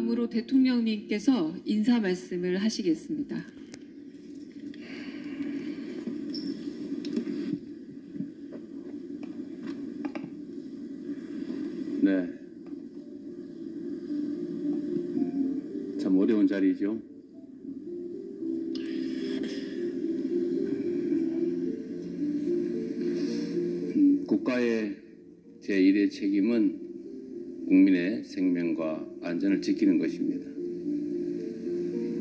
다음으로 대통령님께서 인사 말씀을 하시겠습니다. 네, 참 어려운 자리죠. 국가의 제1의 책임은 국민의 생명과 안전을 지키는 것입니다.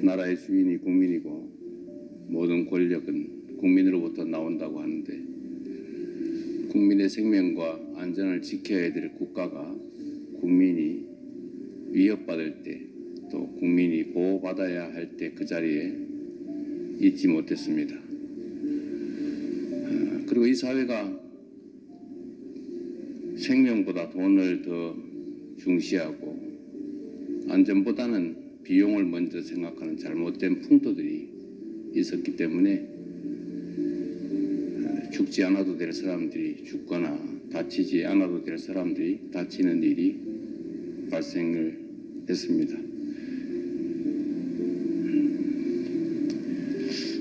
나라의 주인이 국민이고 모든 권력은 국민으로부터 나온다고 하는데, 국민의 생명과 안전을 지켜야 될 국가가 국민이 위협받을 때, 또 국민이 보호받아야 할 때 그 자리에 있지 못했습니다. 그리고 이 사회가 생명보다 돈을 더 중시하고 안전보다는 비용을 먼저 생각하는 잘못된 풍토들이 있었기 때문에 죽지 않아도 될 사람들이 죽거나 다치지 않아도 될 사람들이 다치는 일이 발생을 했습니다.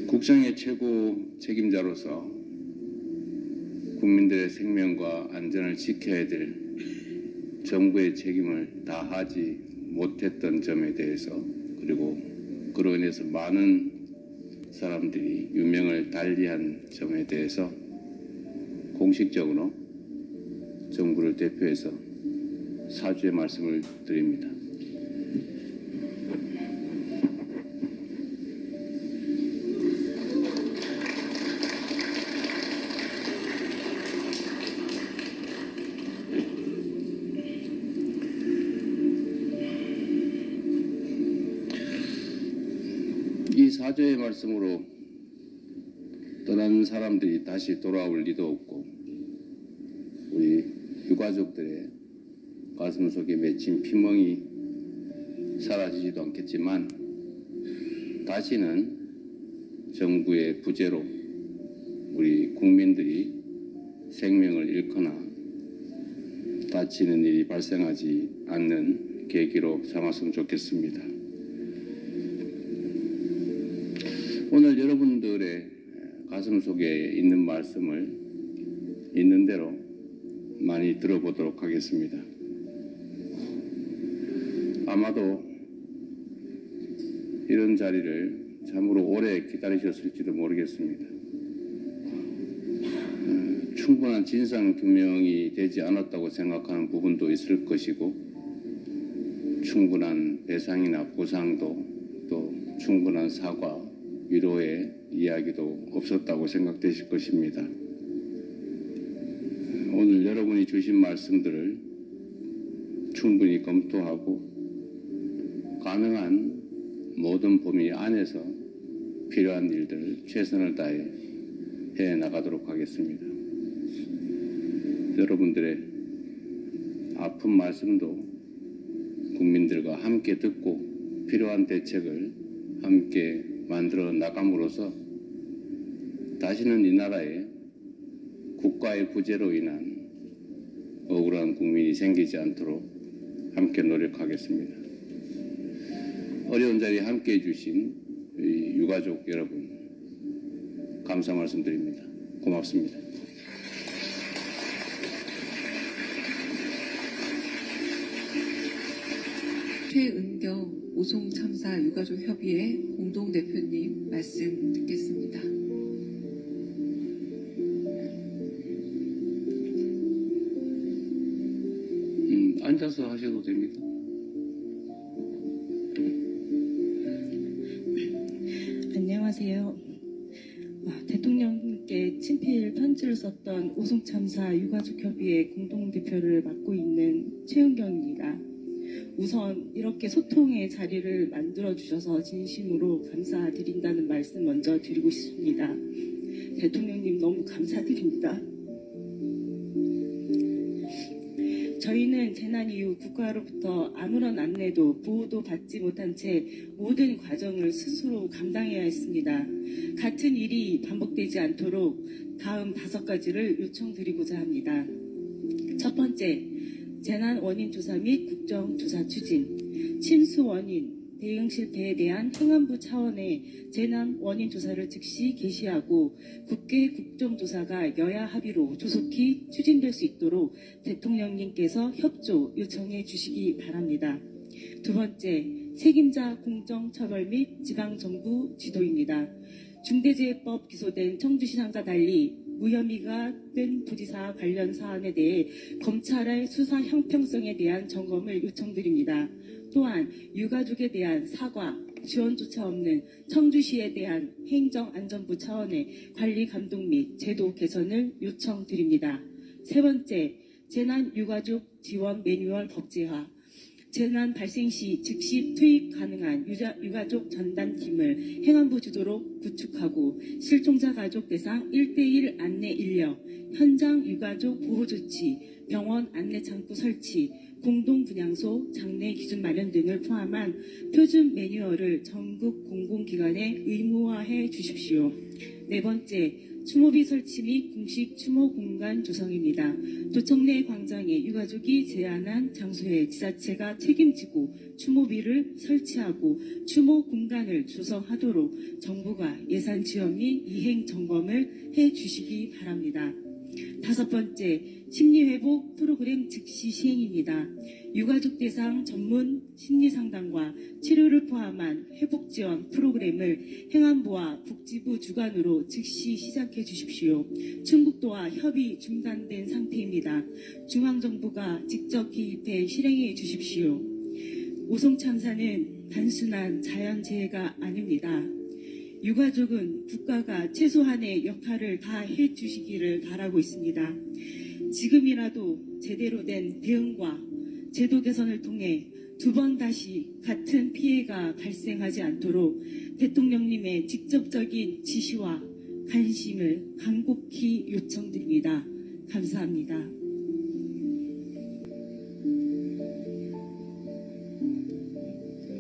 국정의 최고 책임자로서 국민들의 생명과 안전을 지켜야 될 정부의 책임을 다하지 못했던 점에 대해서, 그리고 그로 인해서 많은 사람들이 유명을 달리한 점에 대해서 공식적으로 정부를 대표해서 사죄의 말씀을 드립니다. 이 사죄의 말씀으로 떠난 사람들이 다시 돌아올 리도 없고, 우리 유가족들의 가슴 속에 맺힌 피멍이 사라지지도 않겠지만, 다시는 정부의 부재로 우리 국민들이 생명을 잃거나 다치는 일이 발생하지 않는 계기로 삼았으면 좋겠습니다. 오늘 여러분들의 가슴 속에 있는 말씀을 있는 대로 많이 들어보도록 하겠습니다. 아마도 이런 자리를 참으로 오래 기다리셨을지도 모르겠습니다. 충분한 진상 규명이 되지 않았다고 생각하는 부분도 있을 것이고, 충분한 배상이나 보상도, 또 충분한 사과, 위로의 이야기도 없었다고 생각되실 것입니다. 오늘 여러분이 주신 말씀들을 충분히 검토하고 가능한 모든 범위 안에서 필요한 일들을 최선을 다해 해 나가도록 하겠습니다. 여러분들의 아픈 말씀도 국민들과 함께 듣고 필요한 대책을 함께 만들어 나감으로써 다시는 이 나라에 국가의 부재로 인한 억울한 국민이 생기지 않도록 함께 노력하겠습니다. 어려운 자리에 함께해 주신 우리 유가족 여러분, 감사 말씀드립니다. 고맙습니다. 최은경 오송참사 유가족협의회 공동대표님 말씀 듣겠습니다. 앉아서 하셔도 됩니다. 안녕하세요. 대통령께 친필 편지를 썼던 오송참사 유가족협의회 공동대표를 맡고 있는 최은경입니다. 우선 이렇게 소통의 자리를 만들어주셔서 진심으로 감사드린다는 말씀 먼저 드리고 싶습니다. 대통령님 너무 감사드립니다. 저희는 재난 이후 국가로부터 아무런 안내도 보호도 받지 못한 채 모든 과정을 스스로 감당해야 했습니다. 같은 일이 반복되지 않도록 다음 5가지를 요청드리고자 합니다. 첫 번째, 재난 원인 조사 및 국정 조사 추진. 침수 원인, 대응 실패에 대한 행안부 차원의 재난 원인 조사를 즉시 개시하고 국회 국정조사가 여야 합의로 조속히 추진될 수 있도록 대통령님께서 협조 요청해 주시기 바랍니다. 두 번째, 책임자 공정처벌 및 지방정부 지도입니다. 중대재해법 기소된 청주시장과 달리 무혐의가 된 부지사 관련 사안에 대해 검찰의 수사 형평성에 대한 점검을 요청드립니다. 또한 유가족에 대한 사과, 지원조차 없는 청주시에 대한 행정안전부 차원의 관리 감독 및 제도 개선을 요청드립니다. 세 번째, 재난유가족 지원 매뉴얼 법제화. 재난 발생 시 즉시 투입 가능한 유가족 전담팀을 행안부 주도로 구축하고 실종자 가족 대상 1:1 안내 인력, 현장 유가족 보호 조치, 병원 안내 창구 설치, 공동 분향소, 장례 기준 마련 등을 포함한 표준 매뉴얼을 전국 공공기관에 의무화해 주십시오. 네 번째, 추모비 설치 및 공식 추모 공간 조성입니다. 도청 내 광장에 유가족이 제안한 장소에 지자체가 책임지고 추모비를 설치하고 추모 공간을 조성하도록 정부가 예산 지원 및 이행 점검을 해 주시기 바랍니다. 다섯 번째, 심리회복 프로그램 즉시 시행입니다. 유가족 대상 전문 심리상담과 치료를 포함한 회복지원 프로그램을 행안부와 복지부 주관으로 즉시 시작해 주십시오. 충북도와 협의 중단된 상태입니다. 중앙정부가 직접 개입해 실행해 주십시오. 오송 참사는 단순한 자연재해가 아닙니다. 유가족은 국가가 최소한의 역할을 다 해주시기를 바라고 있습니다. 지금이라도 제대로 된 대응과 제도 개선을 통해 두 번 다시 같은 피해가 발생하지 않도록 대통령님의 직접적인 지시와 관심을 간곡히 요청드립니다. 감사합니다.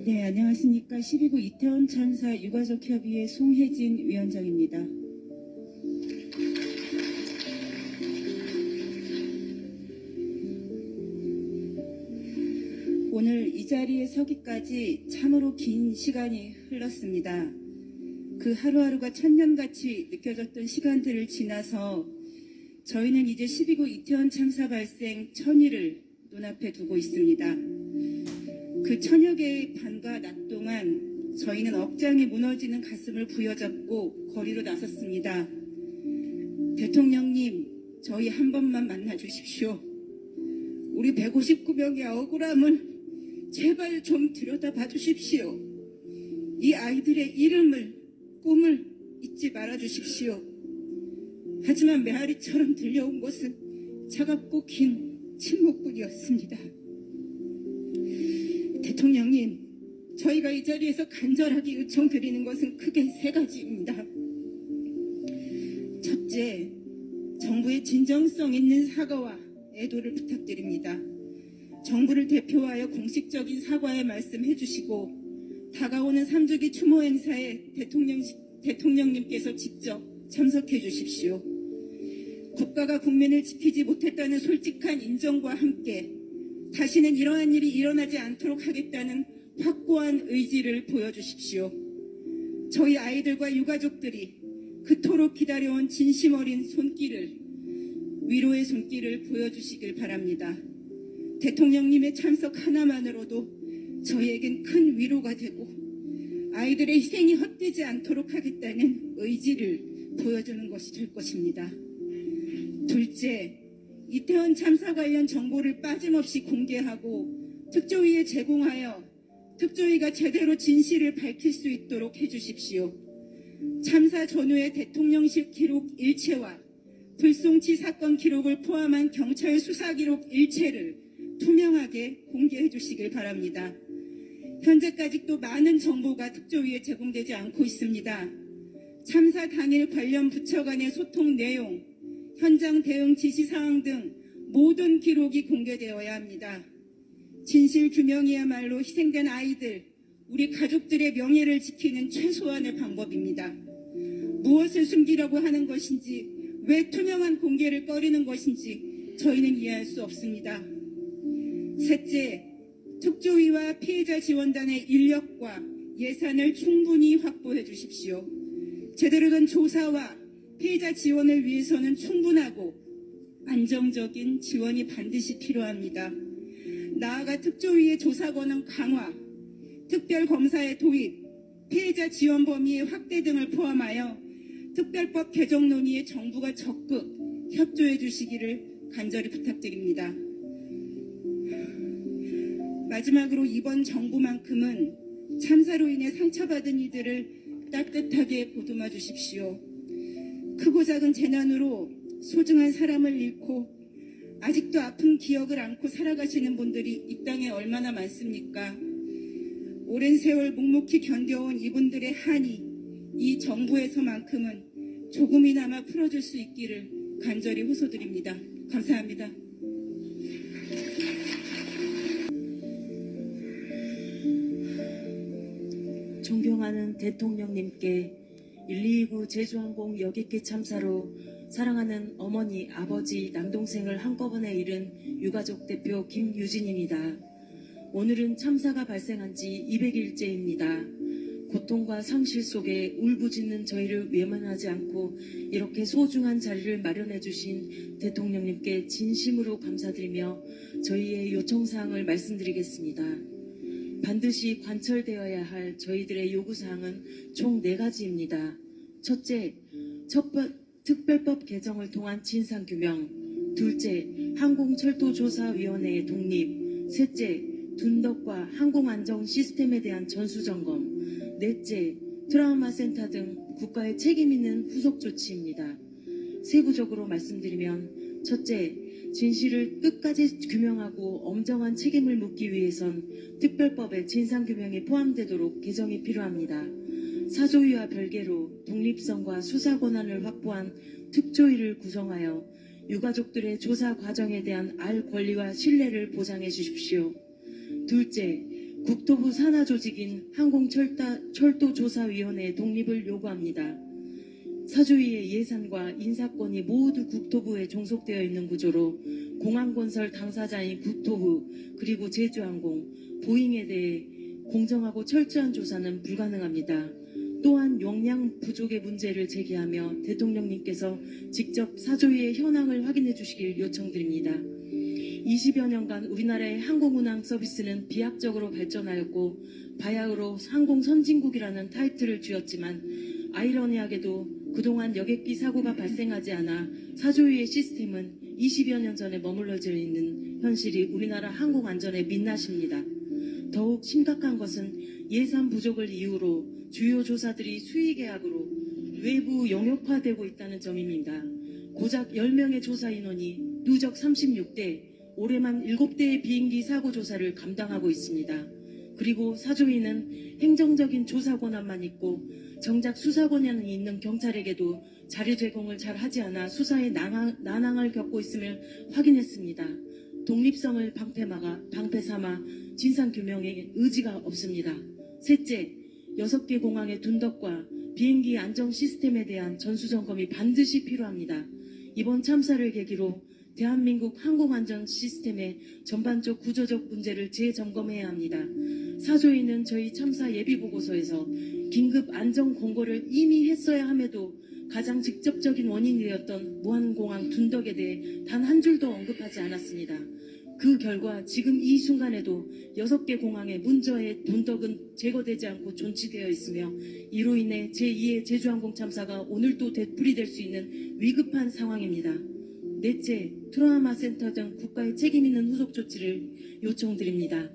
네, 안녕하십니까. 12구 이태원 참사 유가족 협의회 송혜진 위원장입니다. 오늘 이 자리에 서기까지 참으로 긴 시간이 흘렀습니다. 그 하루하루가 천년같이 느껴졌던 시간들을 지나서 저희는 이제 12구 이태원 참사 발생 1000일을 눈앞에 두고 있습니다. 그 천여 개의 밤과 낮 동안 저희는 억장이 무너지는 가슴을 부여잡고 거리로 나섰습니다. 대통령님, 저희 한 번만 만나 주십시오. 우리 159명의 억울함을 제발 좀 들여다봐 주십시오. 이 아이들의 이름을, 꿈을 잊지 말아 주십시오. 하지만 메아리처럼 들려온 것은 차갑고 긴 침묵뿐이었습니다. 대통령님, 저희가 이 자리에서 간절하게 요청드리는 것은 크게 세 가지입니다. 첫째, 정부의 진정성 있는 사과와 애도를 부탁드립니다. 정부를 대표하여 공식적인 사과의 말씀해 주시고 다가오는 3주기 추모 행사에 대통령님께서 직접 참석해 주십시오. 국가가 국민을 지키지 못했다는 솔직한 인정과 함께 다시는 이러한 일이 일어나지 않도록 하겠다는 확고한 의지를 보여주십시오. 저희 아이들과 유가족들이 그토록 기다려온 진심 어린 손길을, 위로의 손길을 보여주시길 바랍니다. 대통령님의 참석 하나만으로도 저희에겐 큰 위로가 되고 아이들의 희생이 헛되지 않도록 하겠다는 의지를 보여주는 것이 될 것입니다. 둘째, 이태원 참사 관련 정보를 빠짐없이 공개하고 특조위에 제공하여 특조위가 제대로 진실을 밝힐 수 있도록 해주십시오. 참사 전후의 대통령실 기록 일체와 불송치 사건 기록을 포함한 경찰 수사 기록 일체를 투명하게 공개해 주시길 바랍니다. 현재까지도 많은 정보가 특조위에 제공되지 않고 있습니다. 참사 당일 관련 부처 간의 소통 내용, 현장 대응 지시사항 등 모든 기록이 공개되어야 합니다. 진실 규명이야말로 희생된 아이들, 우리 가족들의 명예를 지키는 최소한의 방법입니다. 무엇을 숨기려고 하는 것인지, 왜 투명한 공개를 꺼리는 것인지 저희는 이해할 수 없습니다. 셋째, 특조위와 피해자 지원단의 인력과 예산을 충분히 확보해 주십시오. 제대로 된 조사와 피해자 지원을 위해서는 충분하고 안정적인 지원이 반드시 필요합니다. 나아가 특조위의 조사 권한 강화, 특별검사의 도입, 피해자 지원 범위의 확대 등을 포함하여 특별법 개정 논의에 정부가 적극 협조해 주시기를 간절히 부탁드립니다. 마지막으로 이번 정부만큼은 참사로 인해 상처받은 이들을 따뜻하게 보듬어 주십시오. 크고 작은 재난으로 소중한 사람을 잃고 아직도 아픈 기억을 안고 살아가시는 분들이 이 땅에 얼마나 많습니까? 오랜 세월 묵묵히 견뎌온 이분들의 한이 이 정부에서만큼은 조금이나마 풀어줄 수 있기를 간절히 호소드립니다. 감사합니다. 존경하는 대통령님께 129 제주항공 여객기 참사로 사랑하는 어머니, 아버지, 남동생을 한꺼번에 잃은 유가족 대표 김유진입니다. 오늘은 참사가 발생한 지 200일째입니다. 고통과 상실 속에 울부짖는 저희를 외면하지 않고 이렇게 소중한 자리를 마련해 주신 대통령님께 진심으로 감사드리며 저희의 요청사항을 말씀드리겠습니다. 반드시 관철되어야 할 저희들의 요구사항은 총 4가지입니다. 첫째, 특별법 개정을 통한 진상규명. 둘째, 항공철도조사위원회의 독립. 셋째, 둔덕과 항공안전 시스템에 대한 전수점검. 넷째, 트라우마 센터 등 국가의 책임 있는 후속 조치입니다. 세부적으로 말씀드리면 첫째, 진실을 끝까지 규명하고 엄정한 책임을 묻기 위해선 특별법에 진상규명이 포함되도록 개정이 필요합니다. 사조위와 별개로 독립성과 수사 권한을 확보한 특조위를 구성하여 유가족들의 조사 과정에 대한 알 권리와 신뢰를 보장해 주십시오. 둘째, 국토부 산하조직인 항공철도조사위원회의 독립을 요구합니다. 사조위의 예산과 인사권이 모두 국토부에 종속되어 있는 구조로 공항건설 당사자인 국토부 그리고 제주항공, 보잉에 대해 공정하고 철저한 조사는 불가능합니다. 또한 용량 부족의 문제를 제기하며 대통령님께서 직접 사조위의 현황을 확인해 주시길 요청드립니다. 20여 년간 우리나라의 항공운항 서비스는 비약적으로 발전하였고 바야흐로 항공 선진국이라는 타이틀을 쥐었지만 아이러니하게도 그동안 여객기 사고가 발생하지 않아 사조위의 시스템은 20여 년 전에 머물러져 있는 현실이 우리나라 항공안전의 민낯입니다. 더욱 심각한 것은 예산 부족을 이유로 주요 조사들이 수의계약으로 외부 영역화되고 있다는 점입니다. 고작 10명의 조사 인원이 누적 36대, 올해만 7대의 비행기 사고 조사를 감당하고 있습니다. 그리고 사조위는 행정적인 조사 권한만 있고 정작 수사 권한이 있는 경찰에게도 자료 제공을 잘 하지 않아 수사에 난항을 겪고 있음을 확인했습니다. 독립성을 방패 삼아 진상규명에 의지가 없습니다. 셋째, 6개 공항의 둔덕과 비행기 안전 시스템에 대한 전수점검이 반드시 필요합니다. 이번 참사를 계기로 대한민국 항공안전 시스템의 전반적 구조적 문제를 재점검해야 합니다. 사조위는 저희 참사 예비보고서에서 긴급 안전 공고를 이미 했어야 함에도 가장 직접적인 원인이 되었던 무안공항 둔덕에 대해 단 한 줄도 언급하지 않았습니다. 그 결과 지금 이 순간에도 6개 공항의 문저의 둔덕은 제거되지 않고 존치되어 있으며 이로 인해 제2의 제주항공 참사가 오늘 또 되풀이될 수 있는 위급한 상황입니다. 넷째, 트라우마 센터 등 국가의 책임 있는 후속 조치를 요청드립니다.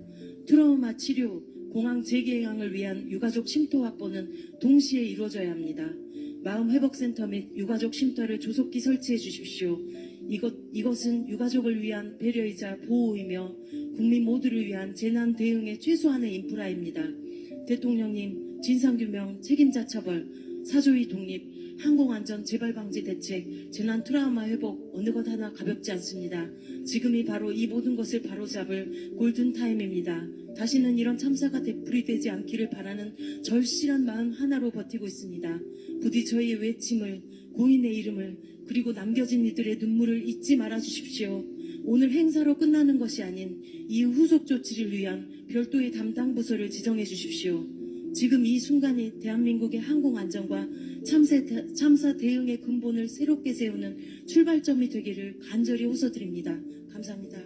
트라우마 치료, 공항 재개항을 위한 유가족 쉼터 확보는 동시에 이루어져야 합니다. 마음회복센터 및 유가족 쉼터를 조속히 설치해 주십시오. 이것은 유가족을 위한 배려이자 보호이며 국민 모두를 위한 재난 대응의 최소한의 인프라입니다. 대통령님, 진상규명, 책임자 처벌, 사조위 독립, 항공안전 재발방지 대책, 재난 트라우마 회복 어느 것 하나 가볍지 않습니다. 지금이 바로 이 모든 것을 바로잡을 골든타임입니다. 다시는 이런 참사가 되풀이되지 않기를 바라는 절실한 마음 하나로 버티고 있습니다. 부디 저희의 외침을, 고인의 이름을, 그리고 남겨진 이들의 눈물을 잊지 말아 주십시오. 오늘 행사로 끝나는 것이 아닌 이후 후속 조치를 위한 별도의 담당 부서를 지정해 주십시오. 지금 이 순간이 대한민국의 항공 안전과 참사 대응의 근본을 새롭게 세우는 출발점이 되기를 간절히 호소드립니다. 감사합니다.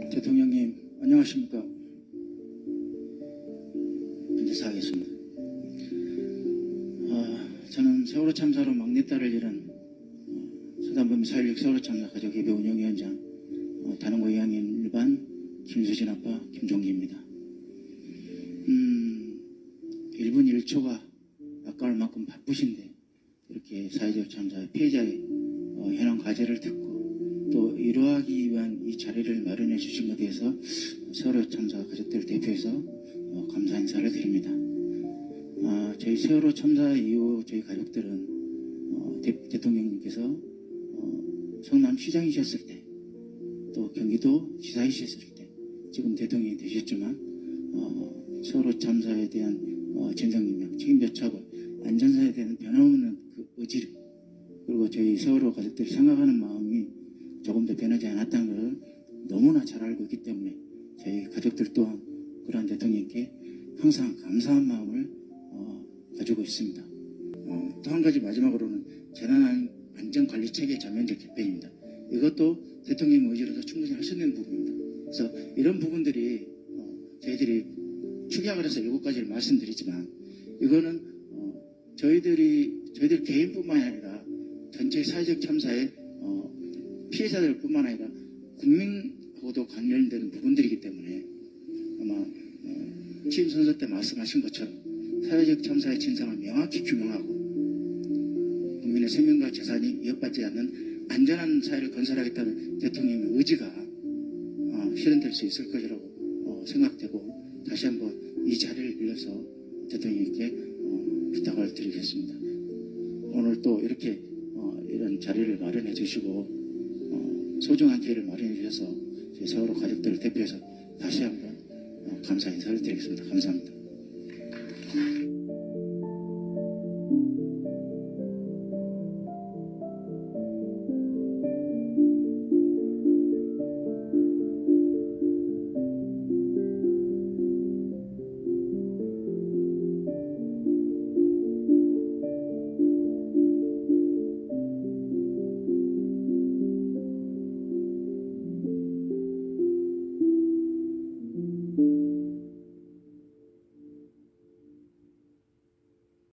대통령님, 안녕하십니까? 인사하겠습니다. 저는 세월호 참사로 막내딸을 잃은 서단범 4.16 세월호 참사 가족예배 운영위원장 단원고 2학년 1반 김수진 아빠 김종기입니다. 1분 1초가 아까울 만큼 바쁘신데 이렇게 사회적 참사의 피해자의 현황 과제를 듣고 또 이루하기 위한 이 자리를 마련해 주신 것에 대해서 세월호 참사 가족들 대표해서 감사 인사를 드립니다. 저희 세월호 참사 이후 저희 가족들은 대통령님께서 성남시장이셨을 때 또 경기도 지사이셨을 때 지금 대통령이 되셨지만 세월호 참사에 대한 진상규명, 책임자 처벌, 안전사에 대한 변함없는 그 의지 그리고 저희 세월호 가족들이 생각하는 마음이 조금 더 변하지 않았다는 걸 너무나 잘 알고 있기 때문에 저희 가족들 또한 그러한 대통령께 항상 감사한 마음을 가지고 있습니다. 또 한 가지 마지막으로는 재난안전관리체계 전면적 개편입니다. 이것도 대통령 의지로서 충분히 할 수 있는 부분입니다. 그래서 이런 부분들이 저희들이 축약을 해서 7가지를 말씀드리지만 이거는 저희들 개인뿐만 아니라 전체 사회적 참사의 피해자들뿐만 아니라 국민하고도 관련되는 부분들이기 때문에 아마 취임 선서 때 말씀하신 것처럼 사회적 참사의 진상을 명확히 규명하고 국민의 생명과 재산이 위협받지 않는 안전한 사회를 건설하겠다는 대통령의 의지가 실현될 수 있을 것이라고 생각되고 다시 한번 이 자리를 빌려서 대통령님께 부탁을 드리겠습니다. 오늘 또 이렇게 이런 자리를 마련해 주시고 소중한 기회를 마련해 주셔서 저희 세월호 가족들을 대표해서 다시 한번 감사 인사를 드리겠습니다. 감사합니다.